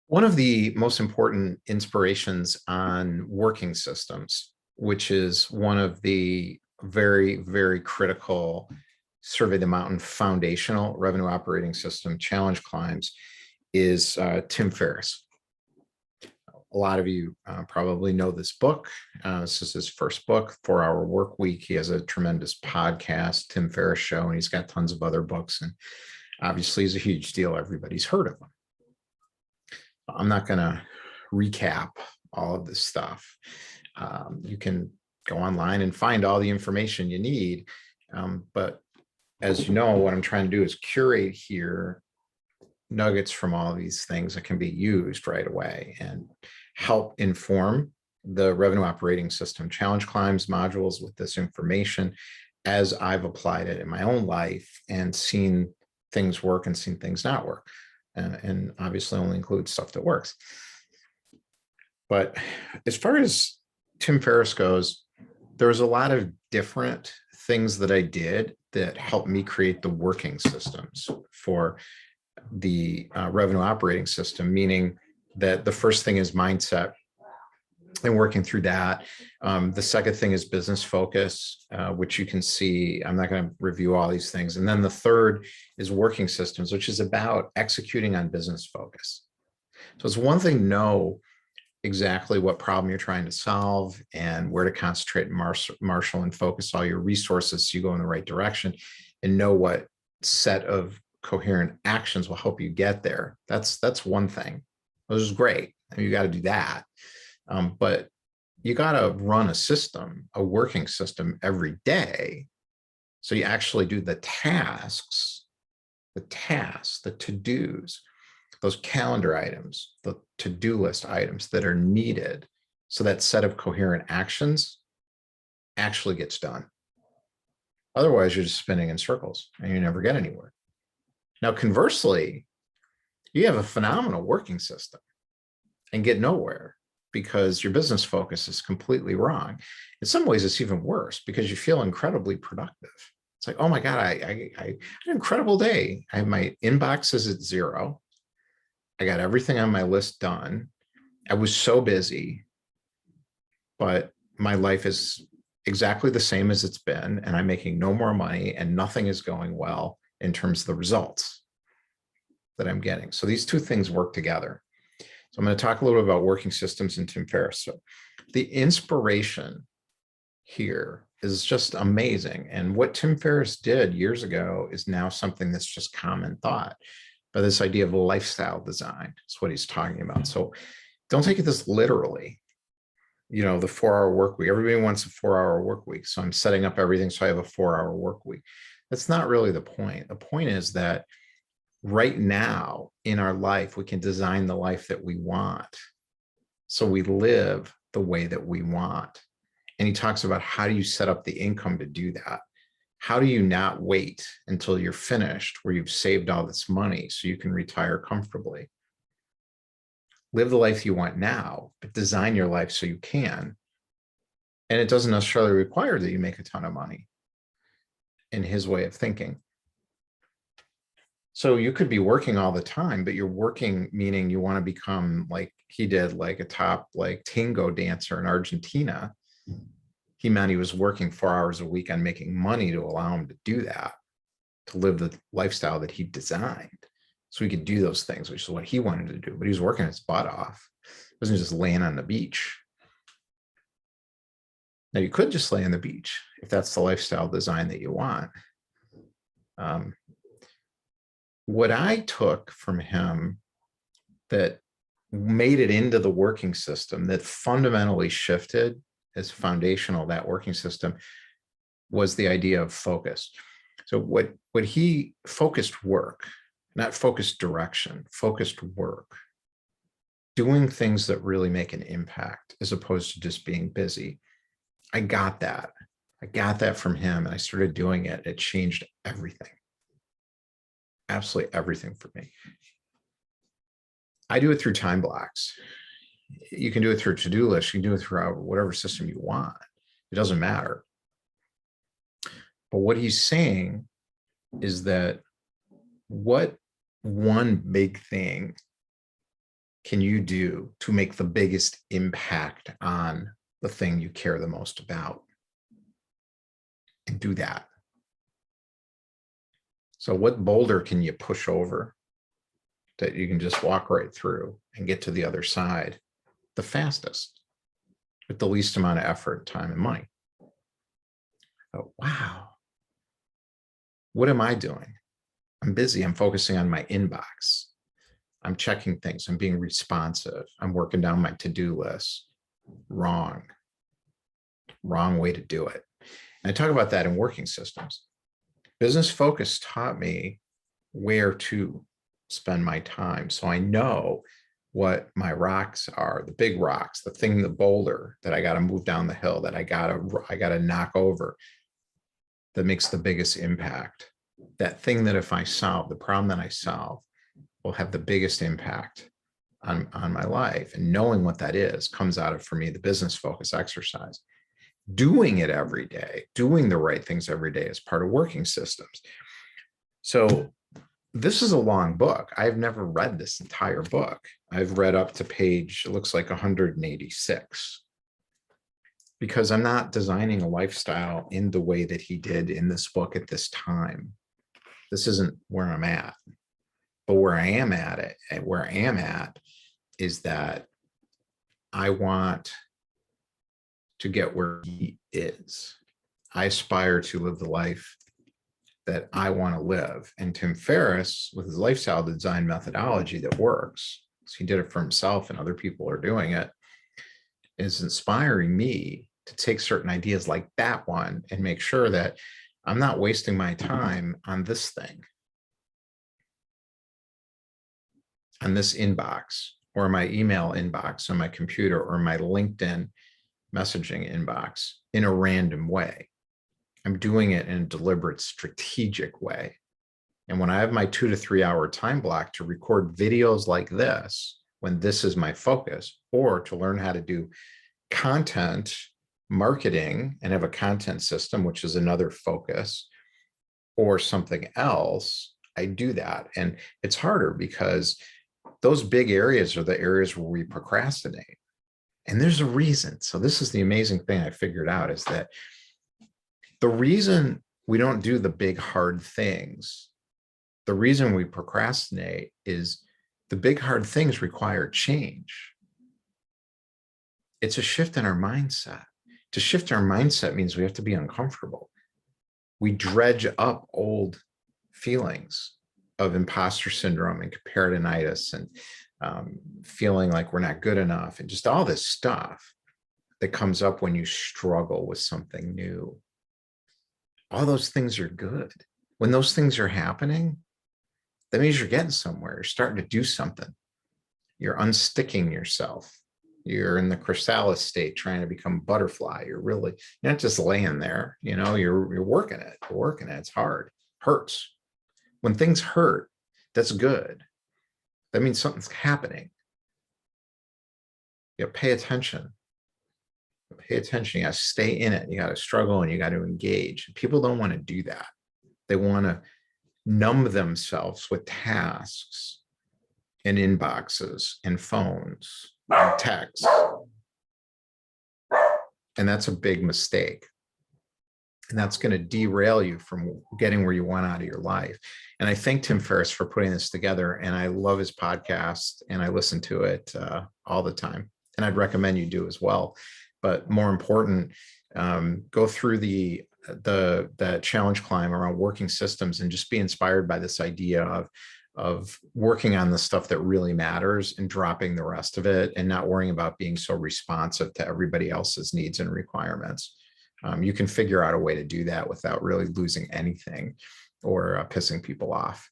One of the most important inspirations on working systems, which is one of the very, very critical Survey the Mountain foundational revenue operating system challenge climbs, is Tim Ferriss. A lot of you probably know this book. This is his first book, 4 Hour Work Week. He has a tremendous podcast, Tim Ferriss Show, and he's got tons of other books. And obviously, he's a huge deal. Everybody's heard of him. I'm not going to recap all of this stuff. You can go online and find all the information you need. But as you know, what I'm trying to do is curate here nuggets from all of these things that can be used right away and help inform the revenue operating system challenge climbs modules with this information as I've applied it in my own life and seen things work and seen things not work. And obviously only includes stuff that works. But as far as Tim Ferriss goes, there was a lot of different things that I did that helped me create the working systems for the revenue operating system, meaning that the first thing is mindset and working through that. The second thing is business focus, which you can see. I'm not going to review all these things. And then the third is working systems, which is about executing on business focus. So it's one thing to know exactly what problem you're trying to solve and where to concentrate and marshal and focus all your resources so you go in the right direction and know what set of coherent actions will help you get there. That's one thing. This is great. You got to do that. But you got to run a system, a working system every day. So you actually do the tasks, the to-dos, those calendar items, the to-do list items that are needed. So that set of coherent actions actually gets done. Otherwise, you're just spinning in circles and you never get anywhere. Now, conversely, you have a phenomenal working system and get nowhere, because your business focus is completely wrong. In some ways, it's even worse because you feel incredibly productive. It's like, oh my God, I had an incredible day. I have my inbox is at 0. I got everything on my list done. I was so busy, but my life is exactly the same as it's been, and I'm making no more money, and nothing is going well in terms of the results that I'm getting. So these two things work together. So I'm going to talk a little bit about working systems and Tim Ferriss. So the inspiration here is just amazing. And what Tim Ferriss did years ago is now something that's just common thought. But this idea of lifestyle design is what he's talking about. So don't take it this literally. You know, the 4-hour work week, everybody wants a 4-hour work week. So I'm setting up everything so I have a 4-hour work week. That's not really the point. The point is that right now in our life, we can design the life that we want. So we live the way that we want. And he talks about how do you set up the income to do that? How do you not wait until you're finished where you've saved all this money so you can retire comfortably? Live the life you want now, but design your life so you can. And it doesn't necessarily require that you make a ton of money, in his way of thinking. So you could be working all the time, but you're working, meaning you want to become like he did, like a top like tango dancer in Argentina. He meant he was working 4 hours a week on making money to allow him to do that, to live the lifestyle that he designed. So he could do those things, which is what he wanted to do, but he was working his butt off. He wasn't just laying on the beach. Now you could just lay on the beach if that's the lifestyle design that you want. What I took from him that made it into the working system, that fundamentally shifted as foundational, that working system, was the idea of focus. So what he focused work, not focused direction, focused work, doing things that really make an impact as opposed to just being busy. I got that. I got that from him, and I started doing it. It changed everything. Absolutely everything for me. I do it through time blocks. You can do it through to-do lists. You can do it through whatever system you want. It doesn't matter. But what he's saying is that what one big thing can you do to make the biggest impact on the thing you care the most about? And do that. So what boulder can you push over that you can just walk right through and get to the other side the fastest with the least amount of effort, time, and money? Oh, wow. What am I doing? I'm busy. I'm focusing on my inbox. I'm checking things. I'm being responsive. I'm working down my to-do list. Wrong. Wrong way to do it. And I talk about that in working systems. Business focus taught me where to spend my time. So I know what my rocks are, the big rocks, the thing, the boulder that I got to move down the hill, that I got to knock over, that makes the biggest impact. That thing that if I solve, the problem that I solve will have the biggest impact on my life. And knowing what that is comes out of, for me, the business focus exercise. Doing it every day, doing the right things every day is part of working systems. So this is a long book. I've never read this entire book. I've read up to page, it looks like 186, because I'm not designing a lifestyle in the way that he did in this book at this time. This isn't where I'm at. But where I am at is that I want to get where he is. I aspire to live the life that I want to live. And Tim Ferriss, with his lifestyle design methodology that works, so he did it for himself and other people are doing it, is inspiring me to take certain ideas like that one and make sure that I'm not wasting my time on this thing, on this inbox, or my email inbox on my computer, or my LinkedIn messaging inbox in a random way. I'm doing it in a deliberate, strategic way. And when I have my 2 to 3 hour time block to record videos like this, when this is my focus, or to learn how to do content marketing and have a content system, which is another focus, or something else, I do that. And it's harder because those big areas are the areas where we procrastinate. And there's a reason. So this is the amazing thing I figured out, is that the reason we don't do the big hard things, the reason we procrastinate, is the big hard things require change. It's a shift in our mindset. To shift our mindset means we have to be uncomfortable. We dredge up old feelings of imposter syndrome and comparisonitis and feeling like we're not good enough, and just all this stuff that comes up when you struggle with something new. All those things are good. When those things are happening, that means you're getting somewhere. You're starting to do something. You're unsticking yourself. You're in the chrysalis state, trying to become a butterfly. You're not just laying there. You're working it. You're working it. It's hard. Hurts. When things hurt, that's good. That means something's happening. You pay attention. Pay attention. You got to stay in it. You got to struggle and you got to engage. People don't want to do that. They want to numb themselves with tasks and inboxes and phones and texts. And that's a big mistake. And that's going to derail you from getting where you want out of your life. And I thank Tim Ferriss for putting this together. And I love his podcast and I listen to it all the time. And I'd recommend you do as well. But more important, go through the challenge climb around working systems and just be inspired by this idea of working on the stuff that really matters and dropping the rest of it, and not worrying about being so responsive to everybody else's needs and requirements. You can figure out a way to do that without really losing anything or pissing people off.